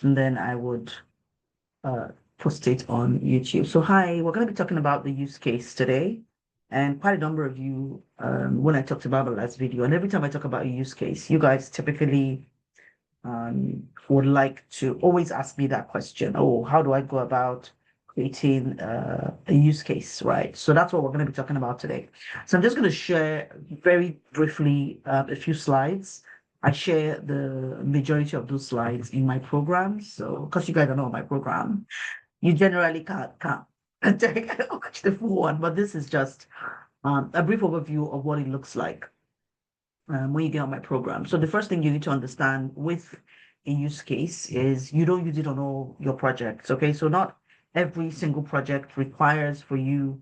and then I would post it on YouTube. So hi, we're going to be talking about the use case today. And quite a number of you, when I talked about the last video, and every time I talk about a use case, you guys typically would like to always ask me that question. Oh, how do I go about creating a use case, right? So that's what we're going to be talking about today. So I'm just going to share very briefly a few slides. I share the majority of those slides in my program. So, because you guys don't know my program, you generally can't take watch the full one, but this is just a brief overview of what it looks like when you get on my program. So the first thing you need to understand with a use case is you don't use it on all your projects. Okay, so not every single project requires for you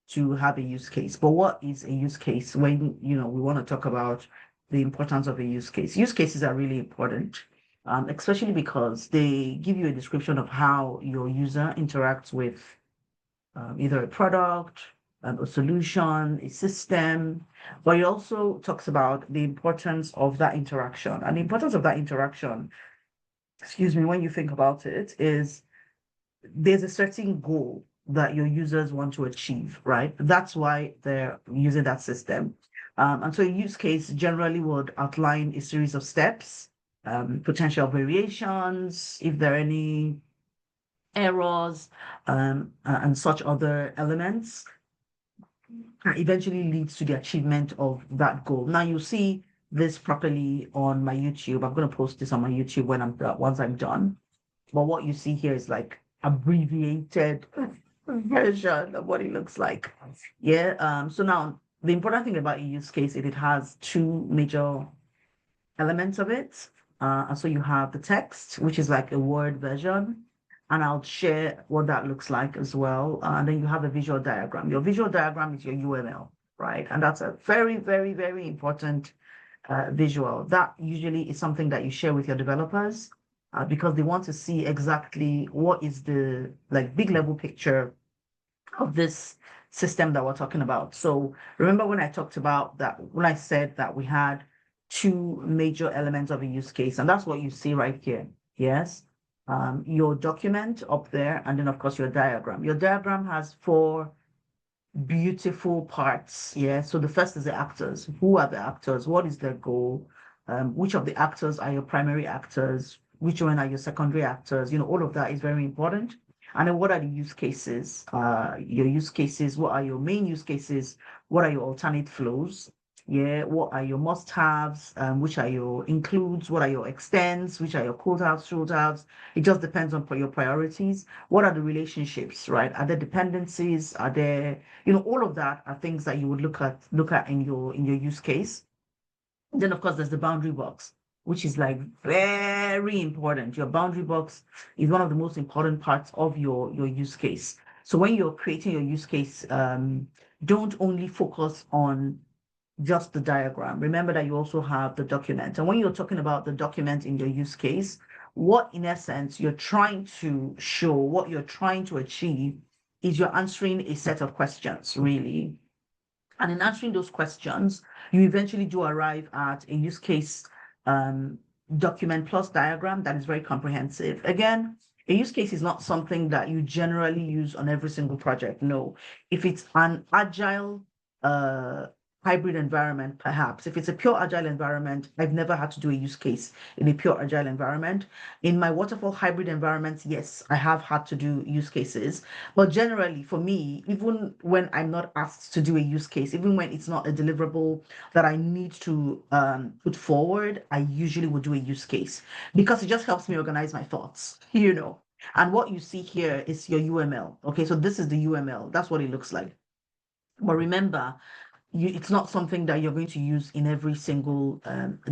to have a use case. But what is a use case when we want to talk about the importance of a use case? Use cases are really important, especially because they give you a description of how your user interacts with either a product, a solution, a system, but it also talks about the importance of that interaction. And the importance of that interaction, excuse me, when you think about it, is there's a certain goal that your users want to achieve, right? That's why they're using that system. And so a use case generally would outline a series of steps, potential variations, if there are any errors, and such other elements eventually leads to the achievement of that goal. Now you see this properly on my YouTube. I'm going to post this on my YouTube when once I'm done. But what you see here is like abbreviated version of what it looks like. Yeah. So now the important thing about a use case is it has two major elements of it. And so you have the text, which is like a word version, and I'll share what that looks like as well. And then you have a visual diagram. Your visual diagram is your UML, right? And that's a very, very, very important visual. That usually is something that you share with your developers because they want to see exactly what is the like big level picture of this system that we're talking about. So remember when I talked about that, when I said that we had two major elements of a use case, and that's what you see right here. Yes. Your document up there, and then of course your diagram. Your diagram has four beautiful parts. Yeah. So the first is the actors. Who are the actors? What is their goal? Which of the actors are your primary actors? Which one are your secondary actors? All of that is very important. And then what are the use cases? Your use cases, what are your main use cases? What are your alternate flows? Yeah, what are your must-haves? Which are your includes? What are your extends? Which are your code-outs, should-haves? It just depends on your priorities. What are the relationships, right? Are there dependencies? Are there, all of that are things that you would look at in your use case. Then of course there's the boundary box, which is like very important. Your boundary box is one of the most important parts of your use case. So when you're creating your use case, don't only focus on just the diagram. Remember that you also have the document. And when you're talking about the document in your use case, what in essence you're trying to show, what you're trying to achieve is you're answering a set of questions, really. And in answering those questions, you eventually do arrive at a use case document plus diagram that is very comprehensive. Again, a use case is not something that you generally use on every single project. No, if it's an agile hybrid environment, perhaps. If it's a pure agile environment, I've never had to do a use case in a pure agile environment. In my waterfall hybrid environments, yes, I have had to do use cases. But generally, for me, even when I'm not asked to do a use case, even when it's not a deliverable that I need to put forward, I usually would do a use case because it just helps me organize my thoughts. And what you see here is your UML. Okay, so this is the UML. That's what it looks like. But remember, it's not something that you're going to use in every single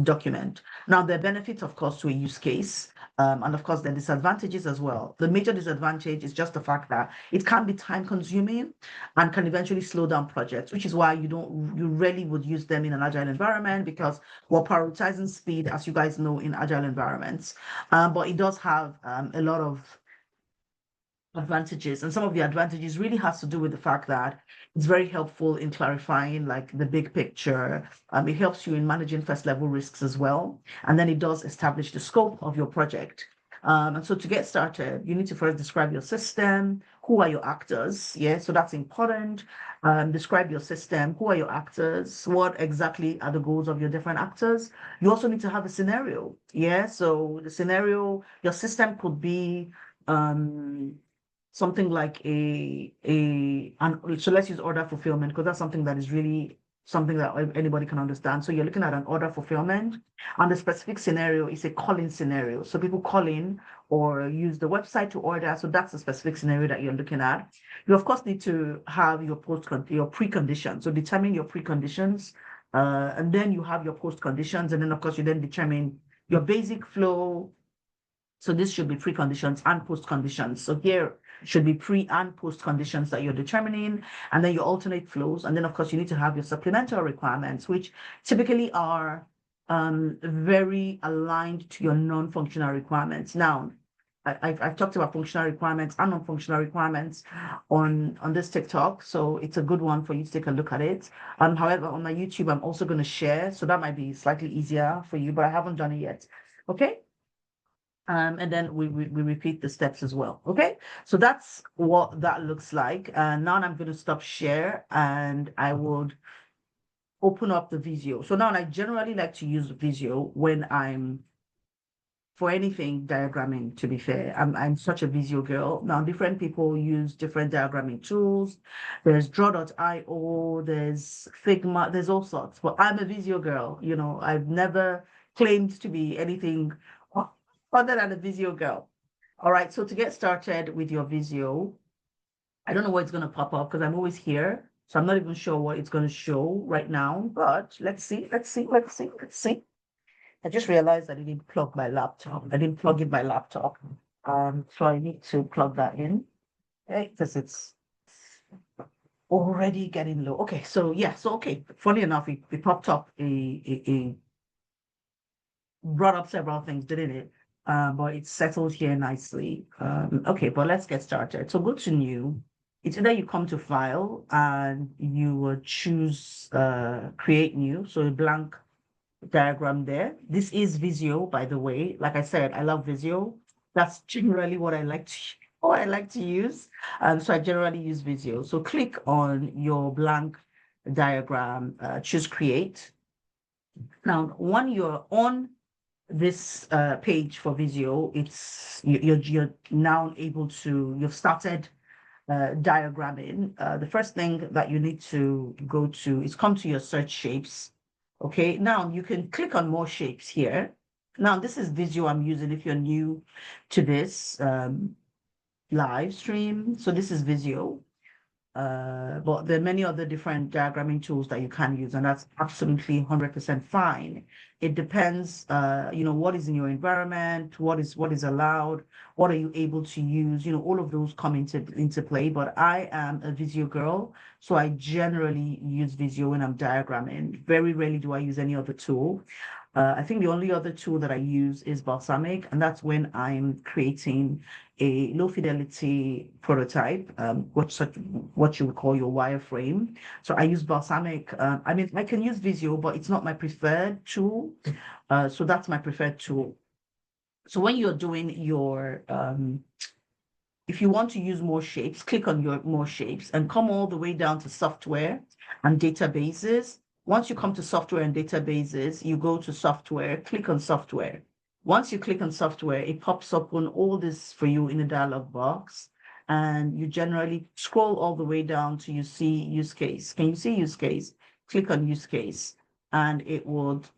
document. Now, there are benefits, of course, to a use case, and of course, there are disadvantages as well. The major disadvantage is just the fact that it can be time consuming and can eventually slow down projects, which is why you rarely would use them in an agile environment because we're prioritizing speed, as you guys know, in agile environments. But it does have a lot of advantages, and some of the advantages really has to do with the fact that it's very helpful in clarifying like the big picture. It helps you in managing first level risks as well, and then it does establish the scope of your project. And so to get started, you need to first describe your system. Who are your actors? Yeah, so that's important. Describe your system. Who are your actors? What exactly are the goals of your different actors? You also need to have a scenario. Yeah, so the scenario, your system could be um, something like so let's use order fulfillment because that's something that is really something that anybody can understand. So you're looking at an order fulfillment, and the specific scenario is a call-in scenario. So people call in or use the website to order. So that's the specific scenario that you're looking at. You of course need to have your your preconditions. So determine your preconditions, and then you have your post conditions, and then of course you then determine your basic flow. So this should be preconditions and post conditions. So here should be pre and post conditions that you're determining, and then your alternate flows. And then of course you need to have your supplemental requirements, which typically are very aligned to your non-functional requirements. Now, I've talked about functional requirements and non-functional requirements on this TikTok, so it's a good one for you to take a look at it. However, on my YouTube, I'm also going to share, so that might be slightly easier for you, but I haven't done it yet. Okay. And then we repeat the steps as well. Okay, so that's what that looks like. And now I'm going to stop share and I would open up the Visio. So now I generally like to use Visio when I'm for anything diagramming, to be fair. I'm such a Visio girl. Now, different people use different diagramming tools. There's Draw.io, there's Figma, there's all sorts. But I'm a Visio girl. You know, I've never claimed to be anything other than a Visio girl. All right, so to get started with your Visio, I don't know what it's going to pop up because I'm always here. So I'm not even sure what it's going to show right now, but let's see. I just realized I didn't plug my laptop. I didn't plug in my laptop. So I need to plug that in. Okay, because it's already getting low. Okay, so yeah, so okay. Funny enough, it popped up a brought up several things, didn't it? But it's settled here nicely. Okay, but let's get started. So go to new. It's either you come to file and you will choose create new. So a blank diagram there. This is Visio, by the way. Like I said, I love Visio. That's generally what I like to use. So I generally use Visio. So click on your blank diagram, choose create. Now, when you're on this page for Visio, you're now able to, you've started diagramming. The first thing that you need to go to is come to your search shapes. Okay, now you can click on more shapes here. Now this is Visio I'm using if you're new to this live stream. So this is Visio. But there are many other different diagramming tools that you can use, and that's absolutely 100% fine. It depends, what is in your environment, what is allowed, what are you able to use, all of those come into play. But I am a Visio girl, so I generally use Visio when I'm diagramming. Very rarely do I use any other tool. I think the only other tool that I use is Balsamic, and that's when I'm creating a low fidelity prototype, what you would call your wireframe. So I use Balsamic. I mean, I can use Visio, but it's not my preferred tool. So that's my preferred tool. So when you're doing your, if you want to use more shapes, click on your more shapes and come all the way down to software and databases. Once you come to software and databases, you go to software, click on software. Once you click on software, it pops up on all this for you in a dialog box. And you generally scroll all the way down to you see use case. Can you see use case? Click on use case and it would,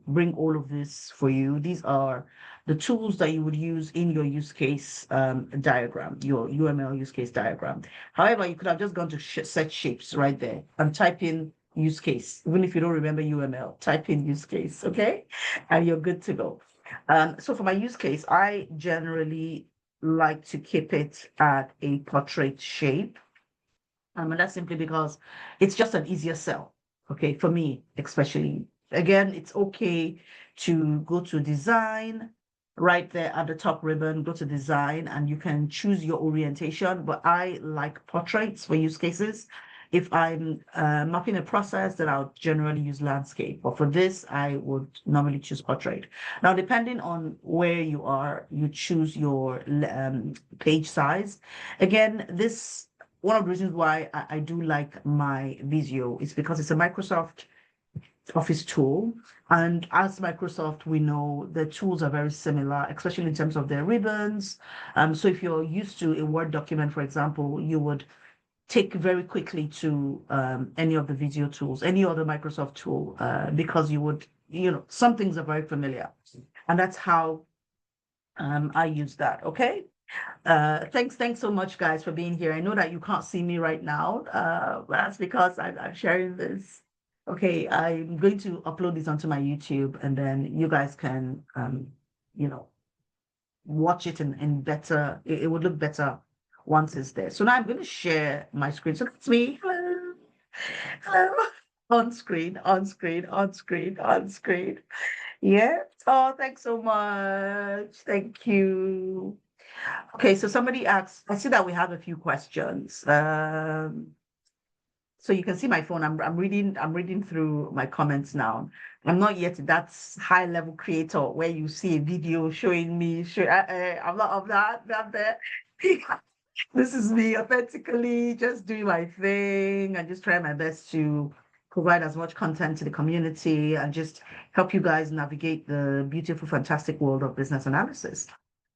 bring all of this for you. These are the tools that you would use in your use case diagram, your UML use case diagram. However, you could have just gone to set shapes right there and type in use case. Even if you don't remember UML, type in use case, okay? And you're good to go. So for my use case, I generally like to keep it at a portrait shape. And that's simply because it's just an easier sell, okay, for me, especially. Again, it's okay to go to design right there at the top ribbon, go to design, and you can choose your orientation. But I like portraits for use cases. If I'm mapping a process, then I'll generally use landscape. But for this, I would normally choose portrait. Now, depending on where you are, you choose your page size. Again, this one of the reasons why I do like my Visio is because it's a Microsoft Office tool. And as Microsoft, we know the tools are very similar, especially in terms of their ribbons. So if you're used to a Word document, for example, you would take very quickly to any of the Visio tools, any other Microsoft tool, because you would, some things are very familiar. And that's how I use that. Okay. Thanks so much, guys, for being here. I know that you can't see me right now. That's because I'm sharing this. Okay, I'm going to upload this onto my YouTube, and then you guys can, you know, watch it in better. It would look better once it's there. So now I'm going to share my screen. So that's me. Hello, hello. On screen, on screen, on screen, on screen. Yeah. Oh, thanks so much. Thank you. Okay, so somebody asked, I see that we have a few questions. So you can see my phone. I'm reading through my comments now. I'm not yet that high level creator where you see a video showing me. I'm not of that. Not there. This is me authentically just doing my thing and just trying my best to provide as much content to the community and just help you guys navigate the beautiful, fantastic world of business analysis.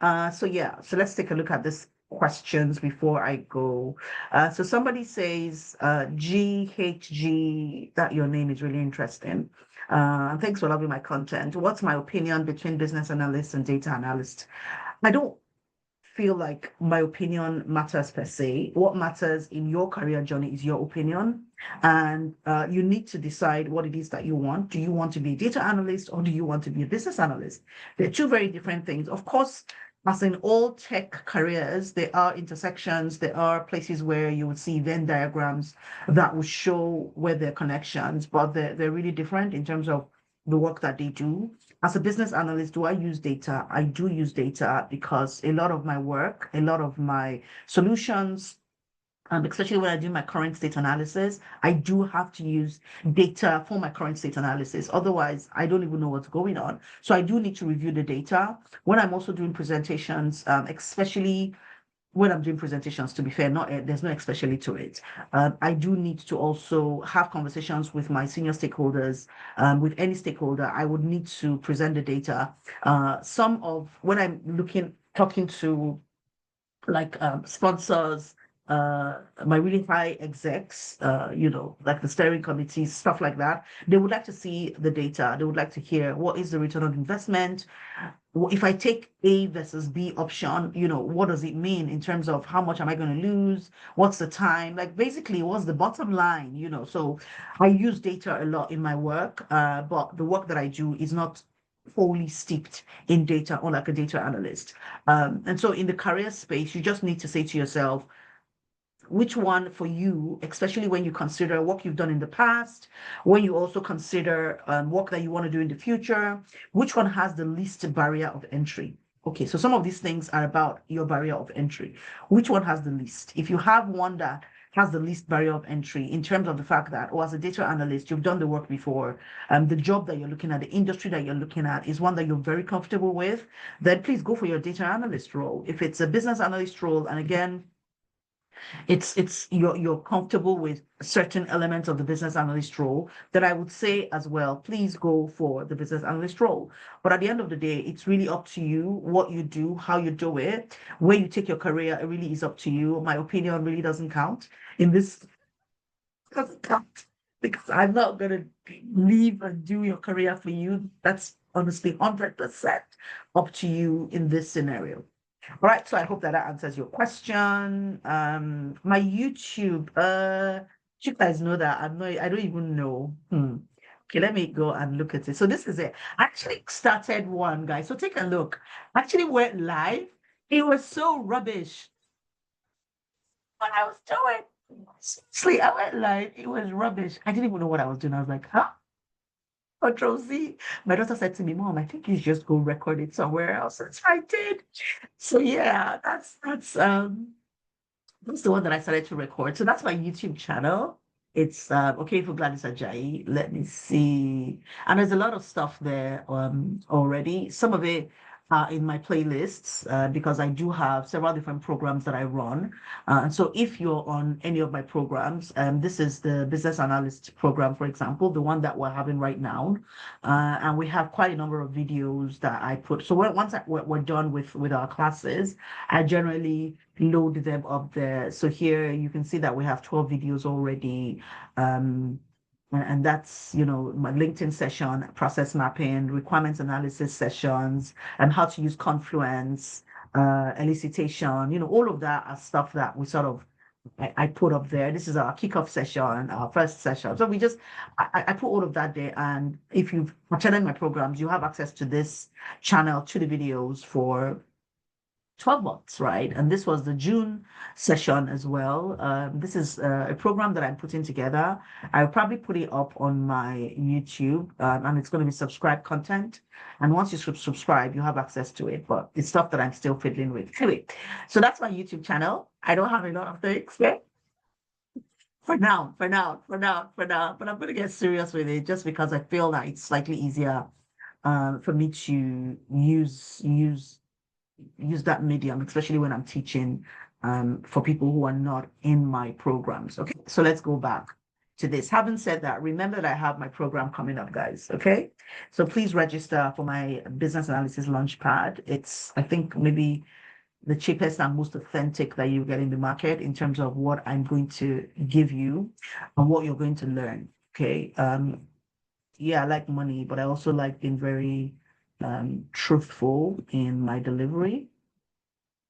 So yeah, so let's take a look at this questions before I go. So somebody says, GHG, that your name is really interesting. Thanks for loving my content. What's my opinion between business analyst and data analyst? I don't feel like my opinion matters per se. What matters in your career journey is your opinion. And you need to decide what it is that you want. Do you want to be a data analyst or do you want to be a business analyst? They're two very different things. Of course, as in all tech careers, there are intersections, there are places where you would see Venn diagrams that will show where there are connections, but they're really different in terms of the work that they do. As a business analyst, do I use data? I do use data because a lot of my work, a lot of my solutions, especially when I do my current state analysis, I do have to use data for my current state analysis. Otherwise, I don't even know what's going on. So I do need to review the data. When I'm also doing presentations, especially when I'm doing presentations, to be fair, there's no especially to it. I do need to also have conversations with my senior stakeholders, with any stakeholder. I would need to present the data. When I'm talking to like sponsors, my really high execs, like the steering committees, stuff like that. They would like to see the data. They would like to hear what is the return on investment. If I take A versus B option, what does it mean in terms of how much am I going to lose? What's the time? Like basically, what's the bottom line? So I use data a lot in my work, but the work that I do is not fully steeped in data or like a data analyst. And so in the career space, you just need to say to yourself, which one for you, especially when you consider work you've done in the past, when you also consider work that you want to do in the future, which one has the least barrier of entry? Okay, so some of these things are about your barrier of entry. Which one has the least? If you have one that has the least barrier of entry in terms of the fact that, as a data analyst, you've done the work before, the job that you're looking at, the industry that you're looking at is one that you're very comfortable with, then please go for your data analyst role. If it's a business analyst role, and again, you're comfortable with certain elements of the business analyst role, that I would say as well, please go for the business analyst role. But at the end of the day, it's really up to you what you do, how you do it, where you take your career. It really is up to you. My opinion really doesn't count in this. Doesn't count because I'm not gonna leave and do your career for you. That's honestly 100% up to you in this scenario. All right, so I hope that answers your question. My YouTube, you guys know that I don't even know. Okay, let me go and look at it. So this is it. I actually started one, guys. So take a look. I actually went live. It was so rubbish what I was doing. Seriously, I went live. It was rubbish. I didn't even know what I was doing. I was like, huh? Control Z. My daughter said to me, Mom, I think you should just go record it somewhere else. That's what I did. So yeah, that's the one that I started to record. So that's my YouTube channel. It's okay for Gladys Ajayi. Let me see. And there's a lot of stuff there already. Some of it are in my playlists because I do have several different programs that I run. And so if you're on any of my programs, this is the business analyst program, for example, the one that we're having right now. And we have quite a number of videos that I put. So once we're done with our classes, I generally load them up there. So here you can see that we have 12 videos already. And that's, my LinkedIn session, process mapping, requirements analysis sessions, and how to use Confluence, elicitation, all of that are stuff that we sort of I put up there. This is our kickoff session, our first session. So I put all of that there. And if you've attended my programs, you have access to this channel, to the videos for 12 months, right? And this was the June session as well. This is a program that I'm putting together. I'll probably put it up on my YouTube, and it's going to be subscribed content. And once you subscribe, you have access to it, but it's stuff that I'm still fiddling with. Anyway, so that's my YouTube channel. I don't have a lot of things there. For now, but I'm going to get serious with it just because I feel that it's slightly easier for me to use that medium, especially when I'm teaching for people who are not in my programs. Okay, so let's go back to this. Having said that, remember that I have my program coming up, guys. Okay, so please register for my business analysis launchpad. It's, I think, maybe the cheapest and most authentic that you get in the market in terms of what I'm going to give you and what you're going to learn. Okay. Yeah, I like money, but I also like being very truthful in my delivery.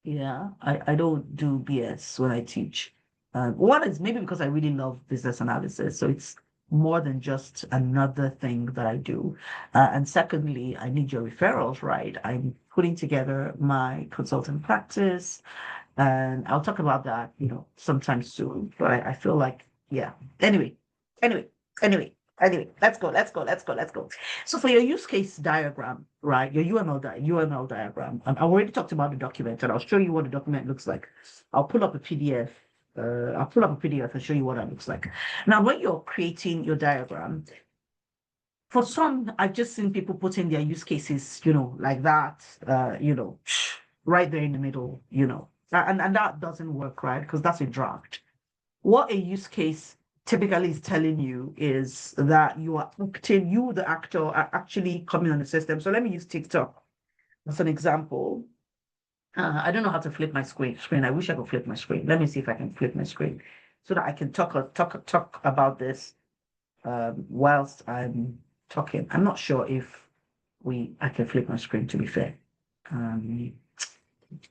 Yeah, I don't do BS when I teach. One is maybe because I really love business analysis, so it's more than just another thing that I do. And secondly, I need your referrals, right? I'm putting together my consultant practice, and I'll talk about that, sometime soon. But I feel like, yeah. Anyway, anyway, anyway, let's go. So for your use case diagram, right? Your UML diagram. I already talked about the document, and I'll show you what the document looks like. I'll pull up a PDF. I'll pull up a PDF and show you what that looks like. Now, when you're creating your diagram, for some, I've just seen people putting their use cases, like that, right there in the middle, and that doesn't work, right? Because that's a draft. What a use case typically is telling you is that you, the actor, are actually coming on the system. So let me use TikTok as an example. I don't know how to flip my screen. I wish I could flip my screen. Let me see if I can flip my screen so that I can talk about this whilst I'm talking. I'm not sure if I can flip my screen, to be fair. I'm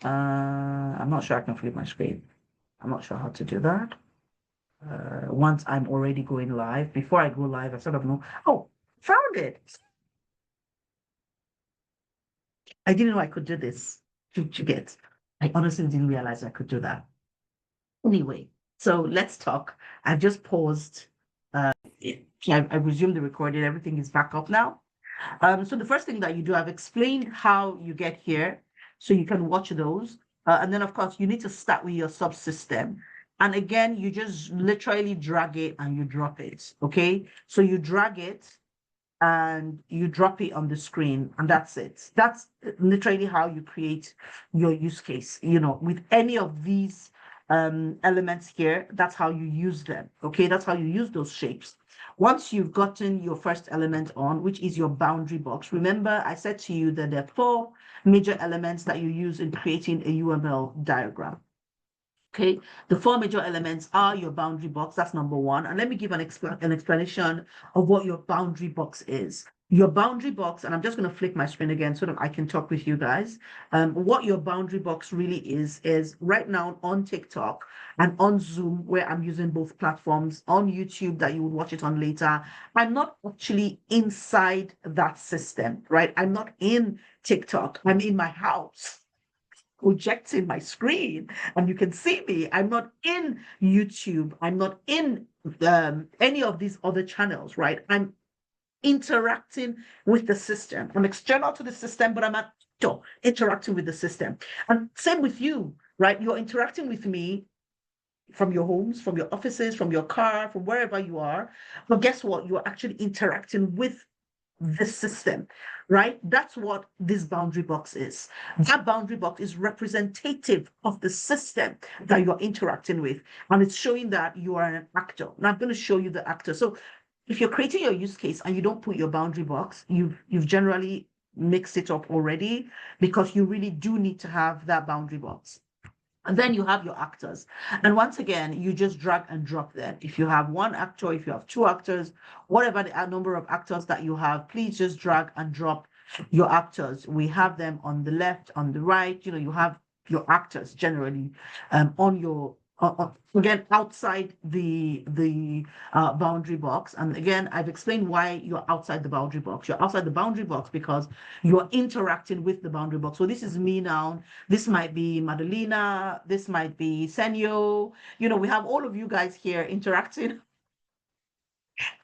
not sure I can flip my screen. I'm not sure how to do that. Once I'm already going live, before I go live, I sort of know. Oh, found it. I didn't know I could do this. To get. I honestly didn't realize I could do that. Anyway, so let's talk. I've just paused. I resumed the recording. Everything is back up now. So the first thing that you do, I've explained how you get here, so you can watch those. And then, of course, you need to start with your subsystem. And again, you just literally drag it and you drop it. Okay. So you drag it and you drop it on the screen, and that's it. That's literally how you create your use case. With any of these elements here, that's how you use them. Okay. That's how you use those shapes. Once you've gotten your first element on, which is your boundary box, remember I said to you that there are 4 major elements that you use in creating a UML diagram. Okay, the 4 major elements are your boundary box. That's number 1. And let me give an explanation of what your boundary box is. Your boundary box, and I'm just going to flick my screen again so that I can talk with you guys. What your boundary box really is right now on TikTok and on Zoom, where I'm using both platforms, on YouTube that you would watch it on later. I'm not actually inside that system, right? I'm not in TikTok. I'm in my house, projecting my screen, and you can see me. I'm not in YouTube. I'm not in any of these other channels, right? I'm interacting with the system. I'm external to the system, but I'm interacting with the system. And same with you, right? You're interacting with me from your homes, from your offices, from your car, from wherever you are. But guess what? You're actually interacting with the system, right? That's what this boundary box is. That boundary box is representative of the system that you're interacting with. And it's showing that you are an actor. Now I'm going to show you the actor. So if you're creating your use case and you don't put your boundary box, you've generally mixed it up already, because you really do need to have that boundary box. And then you have your actors. And once again, you just drag and drop them. If you have one actor, if you have two actors, whatever the number of actors that you have, please just drag and drop your actors. We have them on the left, on the right. You have your actors generally on your again outside the boundary box. And again, I've explained why you're outside the boundary box. You're outside the boundary box because you're interacting with the boundary box. So this is me now. This might be Madalena. This might be Senyo. We have all of you guys here interacting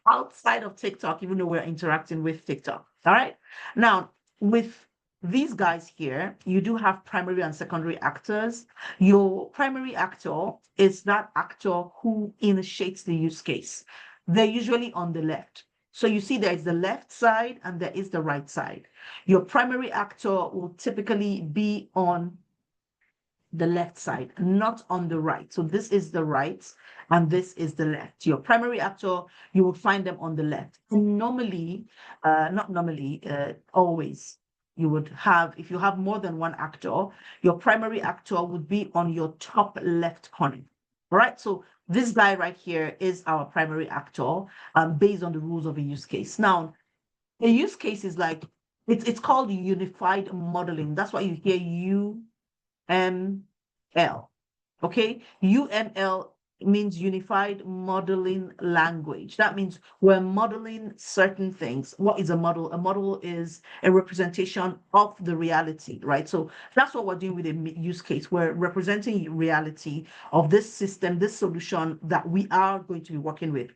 outside of TikTok, even though we're interacting with TikTok. All right. Now, with these guys here, you do have primary and secondary actors. Your primary actor is that actor who initiates the use case. They're usually on the left. So you see there is the left side and there is the right side. Your primary actor will typically be on the left side, not on the right. So this is the right and this is the left. Your primary actor, you will find them on the left. And normally, always, you would have, if you have more than one actor, your primary actor would be on your top left corner. All right, so this guy right here is our primary actor based on the rules of a use case. Now, a use case is like, it's called unified modeling. That's why you hear UML. Okay, UML means unified modeling language. That means we're modeling certain things. What is a model? A model is a representation of the reality, right? So that's what we're doing with a use case. We're representing reality of this system, this solution that we are going to be working with.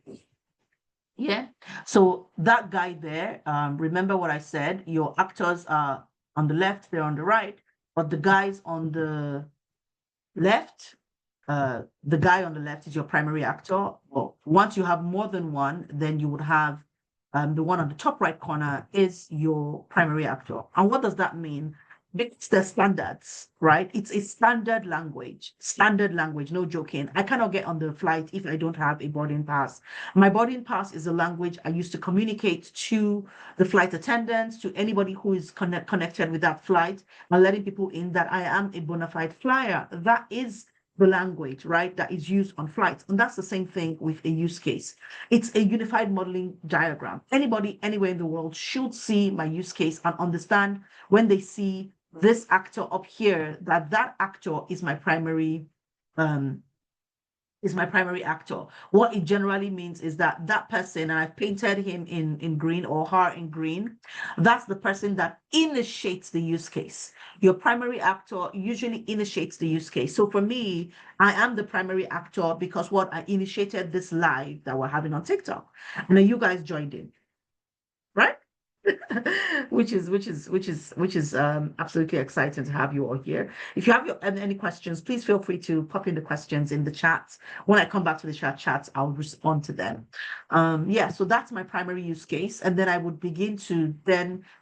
Yeah. So that guy there, remember what I said, your actors are on the left, they're on the right, but the guys on the left, the guy on the left is your primary actor. Well, once you have more than one, then you would have the one on the top right corner is your primary actor. And what does that mean? It's the standards, right? It's a standard language, no joking. I cannot get on the flight if I don't have a boarding pass. My boarding pass is a language I use to communicate to the flight attendants, to anybody who is connected with that flight, and letting people in that I am a bona fide flyer. That is the language, right, that is used on flights. And that's the same thing with a use case. It's a unified modeling diagram. Anybody anywhere in the world should see my use case and understand when they see this actor up here, that actor is my primary actor. What it generally means is that person, and I've painted him in green or her in green, that's the person that initiates the use case. Your primary actor usually initiates the use case. So for me, I am the primary actor because I initiated this live that we're having on TikTok. And then you guys joined in, right? which is absolutely exciting to have you all here. If you have any questions, please feel free to pop in the questions in the chat. When I come back to the chats, I'll respond to them. Yeah, so that's my primary use case. And then I would begin to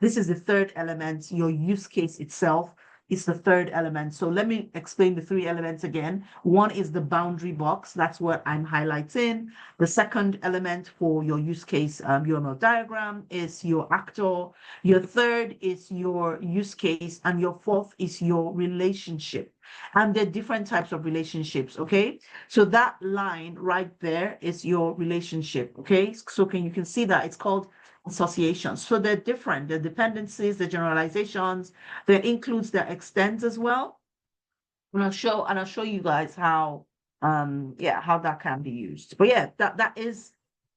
this is the third element, your use case itself. Is the third element. So let me explain the three elements again. One is the boundary box. That's what I'm highlighting. The second element for your use case UML diagram is your actor. Your third is your use case. And your fourth is your relationship. And there are different types of relationships, okay? So that line right there is your relationship, okay? So you can see that it's called associations. So they're different, the dependencies, the generalizations, that includes their extents as well. And I'll show you guys how how that can be used. But yeah, that is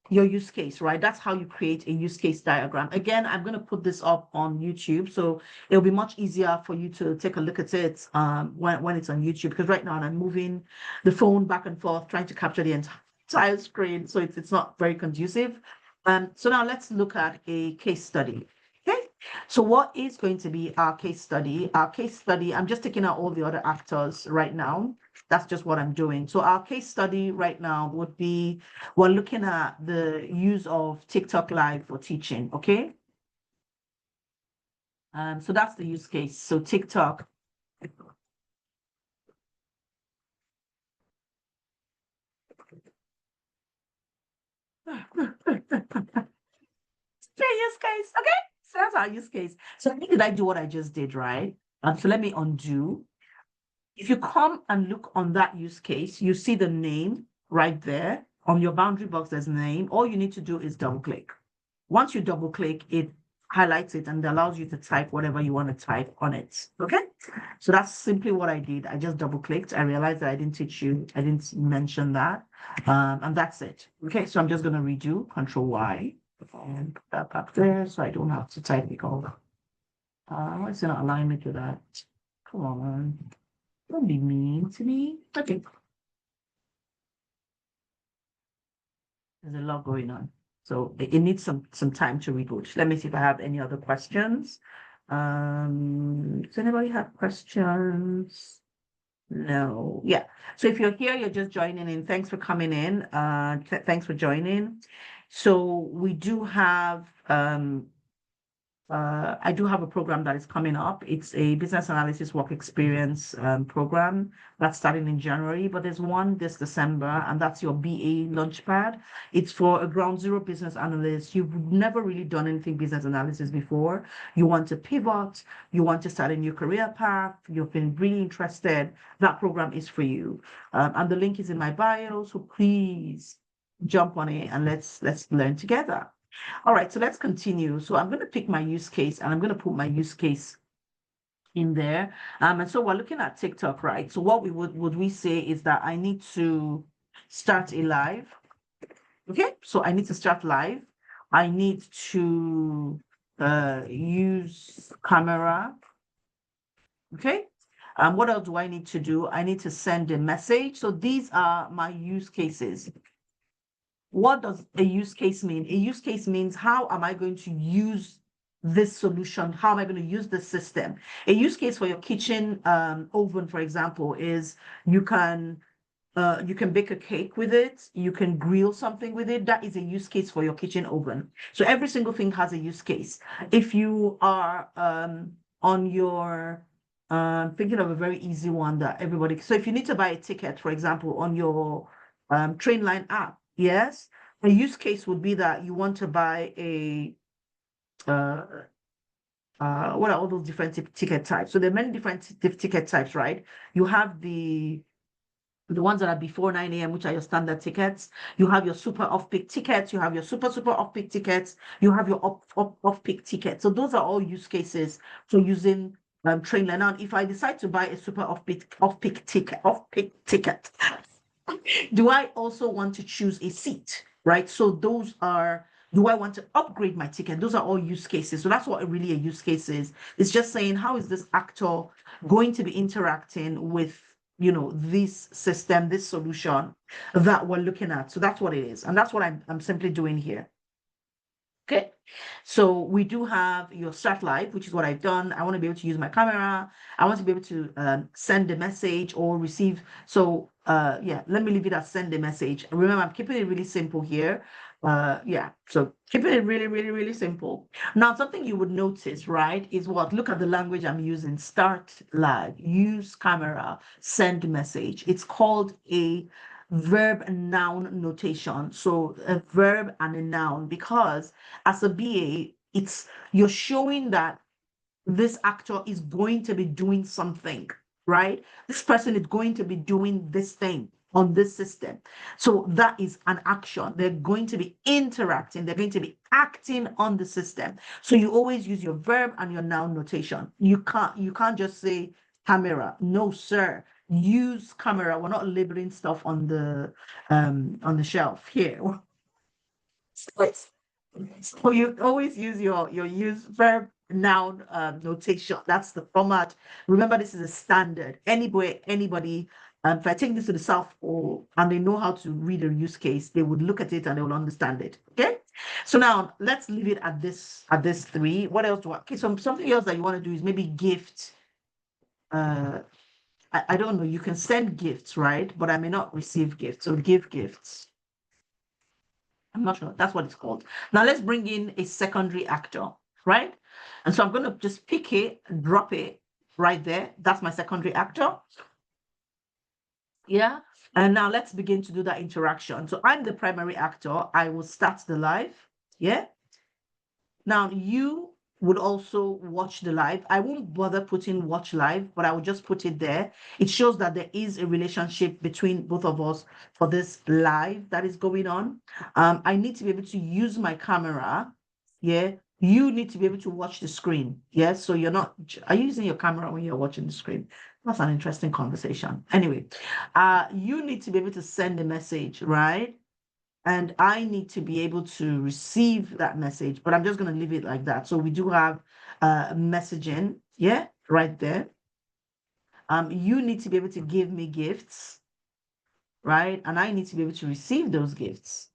your use case, right? That's how you create a use case diagram. Again, I'm going to put this up on YouTube, so it'll be much easier for you to take a look at it when it's on YouTube, because right now I'm moving the phone back and forth trying to capture the entire screen, so it's not very conducive. So now let's look at a case study. Okay, So what is going to be our case study? Our case study, I'm just taking out all the other actors right now. That's just what I'm doing. So our case study right now would be, we're looking at the use of TikTok Live for teaching, okay? So that's the use case. So TikTok. Use case, okay? So that's our use case. So how did I do what I just did, right? So let me undo. If you come and look on that use case, you see the name right there. On your boundary box, there's name. All you need to do is double click. Once you double click, it highlights it and allows you to type whatever you want to type on it. Okay. So that's simply what I did. I just double clicked. I realized that I didn't teach you, I didn't mention that. And that's it. Okay. So I'm just going to redo Control Y and put that back there so I don't have to type it all. Why is it not allowing me to that? Come on. Don't be mean to me. Okay. There's a lot going on. So it needs some time to reboot. Let me see if I have any other questions. Does anybody have questions? No. Yeah. So if you're here, you're just joining in. Thanks for coming in. Thanks for joining. So we do have I do have a program that is coming up. It's a business analysis work experience program that's starting in January, but there's one this December, and that's your BA Launchpad. It's for a ground zero business analyst. You've never really done anything business analysis before. You want to pivot, you want to start a new career path, you've been really interested. That program is for you. And the link is in my bio, so please jump on it and let's learn together. All right, so let's continue. So I'm going to pick my use case and I'm going to put my use case in there. And so we're looking at TikTok, right? So what would we say is that I need to start a live. Okay, so I need to start live. I need to use camera. Okay. What else do I need to do? I need to send a message. So these are my use cases. What does a use case mean? A use case means how am I going to use this solution? How am I going to use this system? A use case for your kitchen oven, for example, is you can bake a cake with it. You can grill something with it. That is a use case for your kitchen oven. So every single thing has a use case. If you are on your thinking of a very easy one that everybody. So if you need to buy a ticket, for example, on your train line app, yes, a use case would be that you want to buy a what are all those different ticket types? So there are many different ticket types, right? You have the ones that are before 9 a.m., which are your standard tickets. You have your super off-peak tickets. You have your super off-peak tickets. You have your off-peak tickets. So those are all use cases for using Trainline. Now, if I decide to buy a super off-peak ticket, do I also want to choose a seat, right? So those are, do I want to upgrade my ticket? Those are all use cases. So that's what really a use case is. It's just saying, how is this actor going to be interacting with, this system, this solution that we're looking at? So that's what it is. And that's what I'm simply doing here. Okay, so we do have your start live, which is what I've done. I want to be able to use my camera. I want to be able to send a message or receive. So yeah, let me leave it as send a message. Remember, I'm keeping it really simple here. Yeah, so keeping it really, really, really simple. Now, something you would notice, right, is what? Look at the language I'm using. Start live, use camera, send message. It's called a verb and noun notation. So a verb and a noun, because as a BA, you're showing that this actor is going to be doing something, right? This person is going to be doing this thing on this system. So that is an action. They're going to be interacting, they're going to be acting on the system. So you always use your verb and your noun notation. You can't just say camera. No, sir. Use camera. We're not labeling stuff on the shelf here. So you always use your use verb noun notation. That's the format. Remember, this is a standard. Anybody, if I take this to the South Pole and they know how to read a use case, they would look at it and they will understand it. Okay. So now let's leave it at this three. What else do I, okay, something else that you want to do is maybe gift. I don't know, you can send gifts, right? But I may not receive gifts. So give gifts. I'm not sure. That's what it's called. Now let's bring in a secondary actor, right? And so I'm going to just pick it, drop it right there. That's my secondary actor. Yeah. And now let's begin to do that interaction. So I'm the primary actor. I will start the live. Yeah. Now you would also watch the live. I won't bother putting watch live, but I will just put it there. It shows that there is a relationship between both of us for this live that is going on. I need to be able to use my camera. Yeah. You need to be able to watch the screen. Yes. So you're not, are you using your camera when you're watching the screen? That's an interesting conversation. Anyway, you need to be able to send a message, right? And I need to be able to receive that message, but I'm just going to leave it like that. So we do have messaging, yeah, right there. You need to be able to give me gifts, right? And I need to be able to receive those gifts.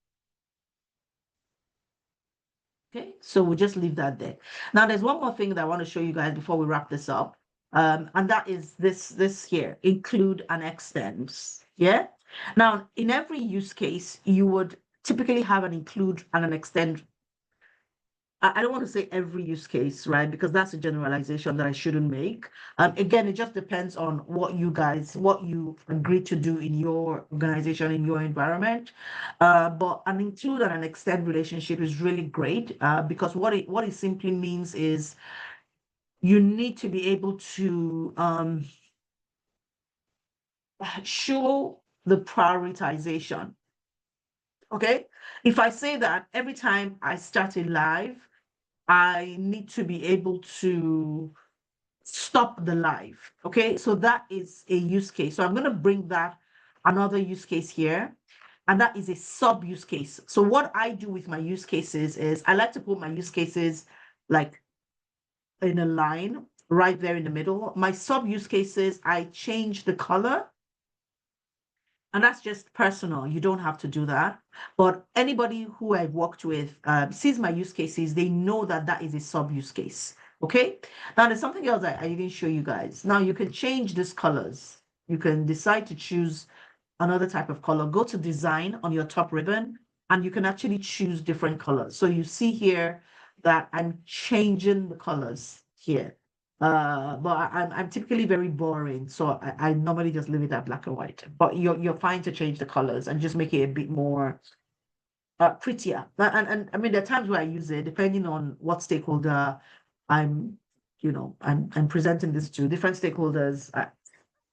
Okay, so we'll just leave that there. Now, there's one more thing that I want to show you guys before we wrap this up. And that is this here, include and extends. Yeah. Now, in every use case, you would typically have an include and an extend. I don't want to say every use case, right? Because that's a generalization that I shouldn't make. Again, it just depends on what you agree to do in your organization, in your environment. But an include and an extend relationship is really great because what it simply means is you need to be able to show the prioritization. Okay. If I say that every time I start a live, I need to be able to stop the live. Okay, so that is a use case. So I'm going to bring that another use case here, and that is a sub use case. So what I do with my use cases is I like to put my use cases like in a line right there in the middle. My sub use cases, I change the color. And that's just personal. You don't have to do that. But anybody who I've worked with sees my use cases, they know that that is a sub use case. Okay. Now there's something else I didn't show you guys. Now you can change these colors. You can decide to choose another type of color. Go to design on your top ribbon and you can actually choose different colors. So you see here that I'm changing the colors here. But I'm typically very boring, so I normally just leave it at black and white. But you're fine to change the colors and just make it a bit more prettier. And I mean there are times where I use it depending on what stakeholder I'm, I'm presenting this to. Different stakeholders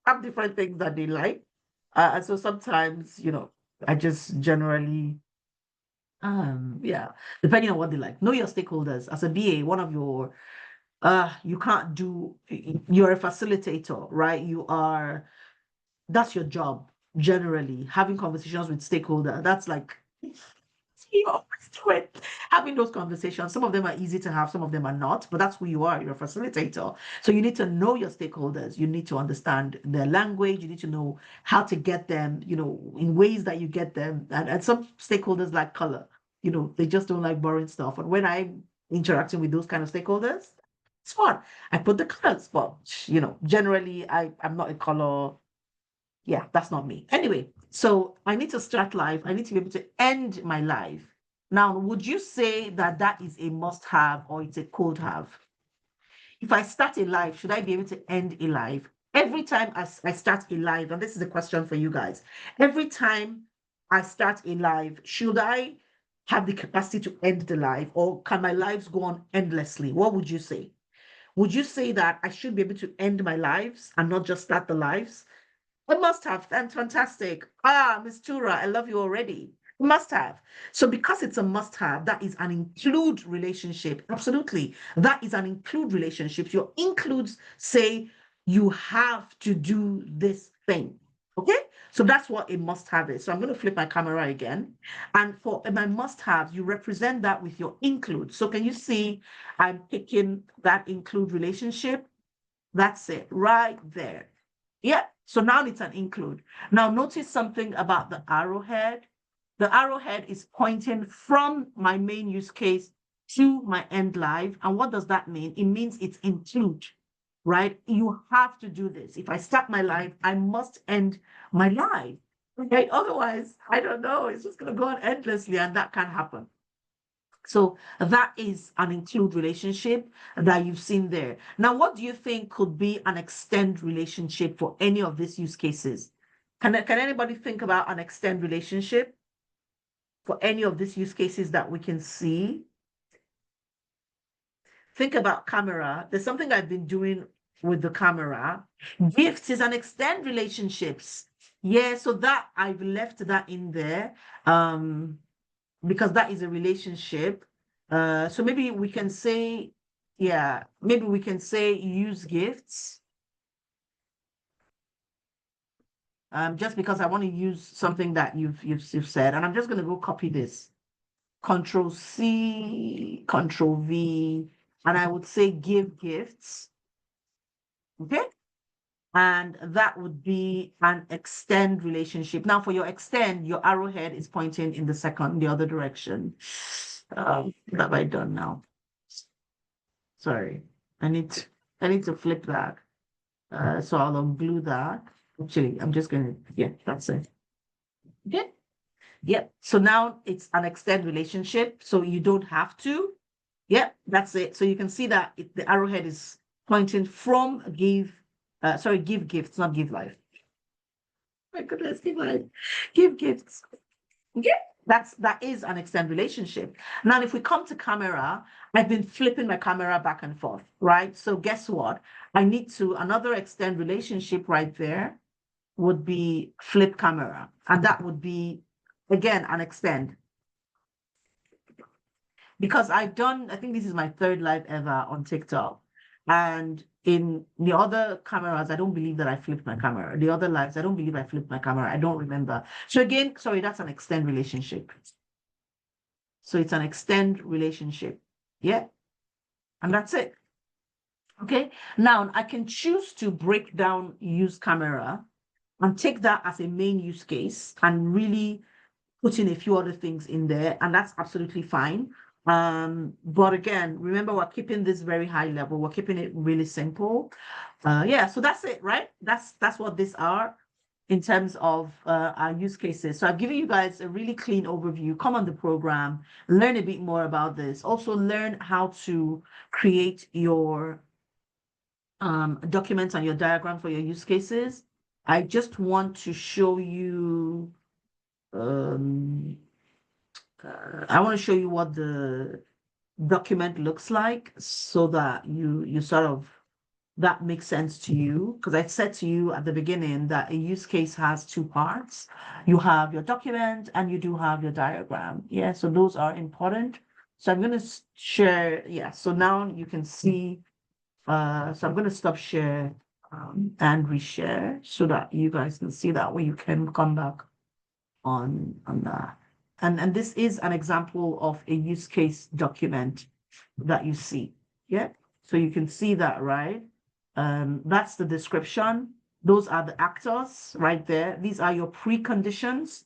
have different things that they like. And so sometimes, I just generally yeah, depending on what they like. Know your stakeholders. As a BA, one of your you can't do, you're a facilitator, right? That's your job generally, having conversations with stakeholder. That's like you always do it. Having those conversations, some of them are easy to have, some of them are not, but that's who you are. You're a facilitator. So you need to know your stakeholders. You need to understand their language. You need to know how to get them, in ways that you get them. And some stakeholders like color, they just don't like boring stuff. And when I'm interacting with those kind of stakeholders, it's fun. I put the colors, but generally I'm not a color. Yeah, that's not me. Anyway, so I need to start live. I need to be able to end my live. Now, would you say that that is a must have or it's a could have? If I start a live, should I be able to end a live? Every time I start a live, and this is a question for you guys. Every time I start a live, should I have the capacity to end the live or can my lives go on endlessly? What would you say? Would you say that I should be able to end my lives and not just start the lives? A must have. And fantastic. Miss Tura, I love you already. Must have. So because it's a must have, that is an include relationship. Absolutely. That is an include relationship. Your includes say you have to do this thing. Okay. So that's what a must have is. So I'm going to flip my camera again. And for my must have, you represent that with your include. So can you see I'm picking that include relationship? That's it right there. Yeah. So now it's an include. Now notice something about the arrowhead. The arrowhead is pointing from my main use case to my end live. And what does that mean? It means it's include, right? You have to do this. If I start my live, I must end my live, right? Otherwise, I don't know, it's just going to go on endlessly, and that can't happen. So that is an include relationship that you've seen there. Now, what do you think could be an extend relationship for any of these use cases? Can anybody think about an extend relationship for any of these use cases that we can see? Think about camera. There's something I've been doing with the camera. Gifts is an extend relationships. Yeah, so that I've left that in there because that is a relationship. So maybe we can say, yeah, maybe we can say use gifts. Just because I want to use something that you've said, and I'm just going to go copy this. Control C, Control V, and I would say give gifts. Okay. And that would be an extend relationship. Now, for your extend, your arrowhead is pointing in the other direction. What have I done now? Sorry, I need to flip that. So I'll unglue that. Actually, I'm just gonna, yeah, that's it. Okay. Yep. So now it's an extend relationship. So you don't have to. Yep, that's it. So you can see that the arrowhead is pointing from give gifts, not give life. My goodness, give life. Give gifts. Yeah, that is an extend relationship. Now, if we come to camera, I've been flipping my camera back and forth, right? So guess what? I need to, another extend relationship right there would be flip camera. And that would be, again, an extend. Because I think this is my third live ever on TikTok. And in the other cameras, I don't believe that I flipped my camera. The other lives, I don't believe I flipped my camera. I don't remember. So again, sorry, that's an extend relationship. So it's an extend relationship. Yeah. And that's it. Okay. Now I can choose to break down use camera and take that as a main use case and really put in a few other things in there. And that's absolutely fine. But again, remember, we're keeping this very high level. We're keeping it really simple. Yeah, so that's it, right? That's what these are in terms of our use cases. So I've given you guys a really clean overview. Come on the program, learn a bit more about this. Also learn how to create your documents and your diagram for your use cases. I just want to show you I want to show you what the document looks like so that you sort of that makes sense to you, because I said to you at the beginning that a use case has two parts. You have your document and you do have your diagram. Yeah, so those are important. So I'm going to share. Yeah, so now you can see. So I'm going to stop share and reshare so that you guys can see that way you can come back on that. And this is an example of a use case document that you see. Yeah. So you can see that, right? That's the description. Those are the actors right there. These are your preconditions.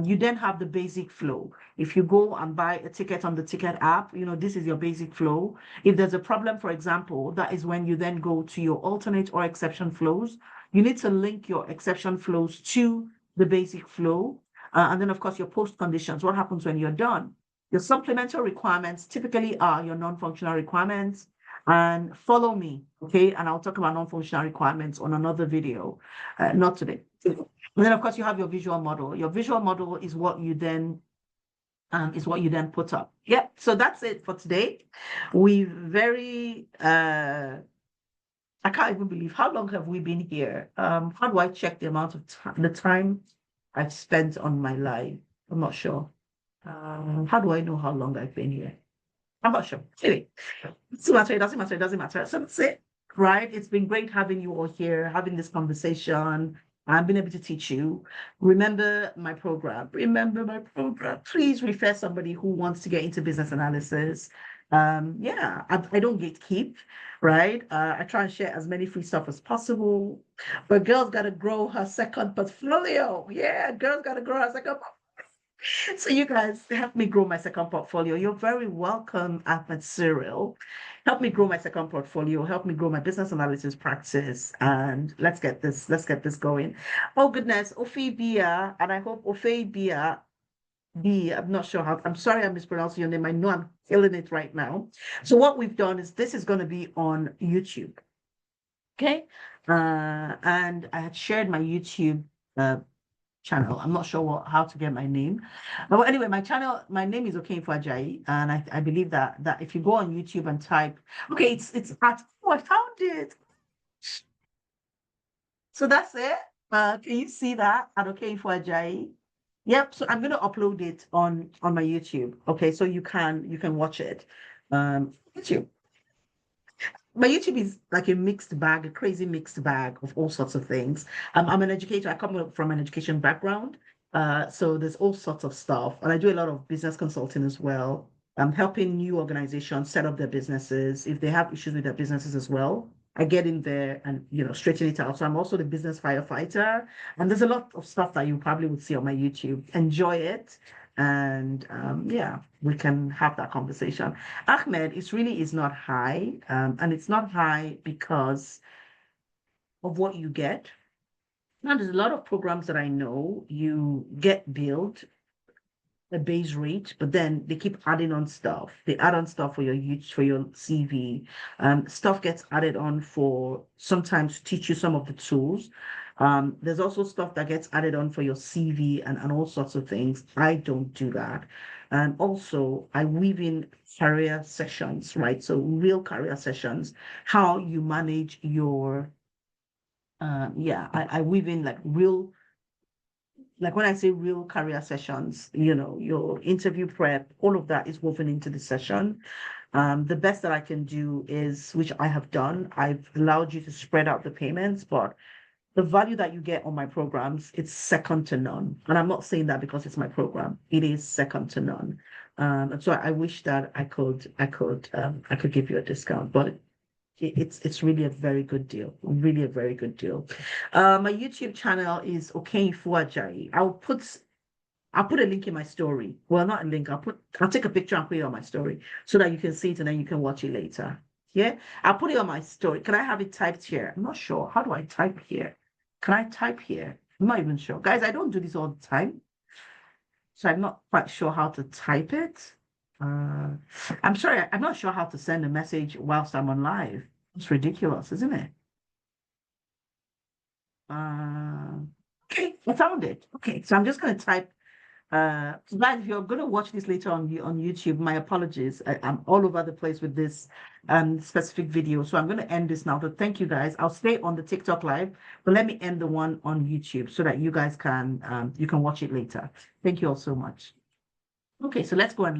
You then have the basic flow. If you go and buy a ticket on the ticket app, this is your basic flow. If there's a problem, for example, that is when you then go to your alternate or exception flows. You need to link your exception flows to the basic flow. And then, of course, your post conditions. What happens when you're done? Your supplemental requirements typically are your non-functional requirements. And follow me, okay? And I'll talk about non-functional requirements on another video, not today. And then, of course, you have your visual model. Your visual model is what you then put up. Yeah. So that's it for today. We I can't even believe how long have we been here. How do I check the amount of time I've spent on my live? I'm not sure. How do I know how long I've been here? I'm not sure. Anyway, it doesn't matter. So that's it, right? It's been great having you all here, having this conversation. I've been able to teach you. Remember my program. Please refer somebody who wants to get into business analysis. Yeah, I don't gatekeep, right? I try and share as many free stuff as possible. But girl's got to grow her second portfolio. Yeah, girl's got to grow her second. So you guys help me grow my second portfolio. You're very welcome, Ahmed Cyril. Help me grow my second portfolio. Help me grow my business analysis practice. And let's get this going. Oh goodness, Ophibia, and I hope Ophibia B. I'm not sure how. I'm sorry I mispronounced your name. I know I'm killing it right now. So what we've done is this is going to be on YouTube. Okay. And I had shared my YouTube uh, channel. I'm not sure how to get my name. But anyway, my name is Okenfo Ajayi, and I believe that if you go on YouTube and type, okay, it's at oh, I found it. So that's it. Can you see that at Okenfo Ajayi? Yep. So I'm gonna upload it on my YouTube. Okay, so you can watch it. YouTube. My YouTube is like a mixed bag, a crazy mixed bag of all sorts of things. I'm an educator. I come from an education background. So there's all sorts of stuff. And I do a lot of business consulting as well. I'm helping new organizations set up their businesses. If they have issues with their businesses as well, I get in there and straighten it out. So I'm also the business firefighter. And there's a lot of stuff that you probably would see on my YouTube. Enjoy it. And yeah, we can have that conversation. Ahmed, it really is not high, and it's not high because of what you get. Now, there's a lot of programs that I know you get billed a base rate, but then they keep adding on stuff. They add on stuff for your for your CV. Stuff gets added on for sometimes to teach you some of the tools. There's also stuff that gets added on for your CV and all sorts of things. I don't do that. And also, I weave in career sessions, right? So real career sessions, how you manage your, yeah, I weave in like real like when I say real career sessions, your interview prep, all of that is woven into the session. The best that I can do is, which I have done, I've allowed you to spread out the payments, but the value that you get on my programs, it's second to none. And I'm not saying that because it's my program. It is second to none. And so I wish that I could give you a discount, but it's really a very good deal. Really a very good deal. My YouTube channel is Okenfo Ajayi. I'll put a link in my story. Well, not a link. I'll take a picture and put it on my story so that you can see it and then you can watch it later. Yeah, I'll put it on my story. Can I have it typed here? I'm not sure. How do I type here? Can I type here? I'm not even sure. Guys, I don't do this all the time. So I'm not quite sure how to type it. I'm sorry, I'm not sure how to send a message whilst I'm on live. It's ridiculous, isn't it? Uh, okay, I found it. Okay, so I'm just going to type. Guys, if you're going to watch this later on YouTube, my apologies. I'm all over the place with this specific video, so I'm going to end this now. So thank you guys. I'll stay on the TikTok live, but let me end the one on YouTube so that you guys can you can watch it later. Thank you all so much. Okay, so let's go and look.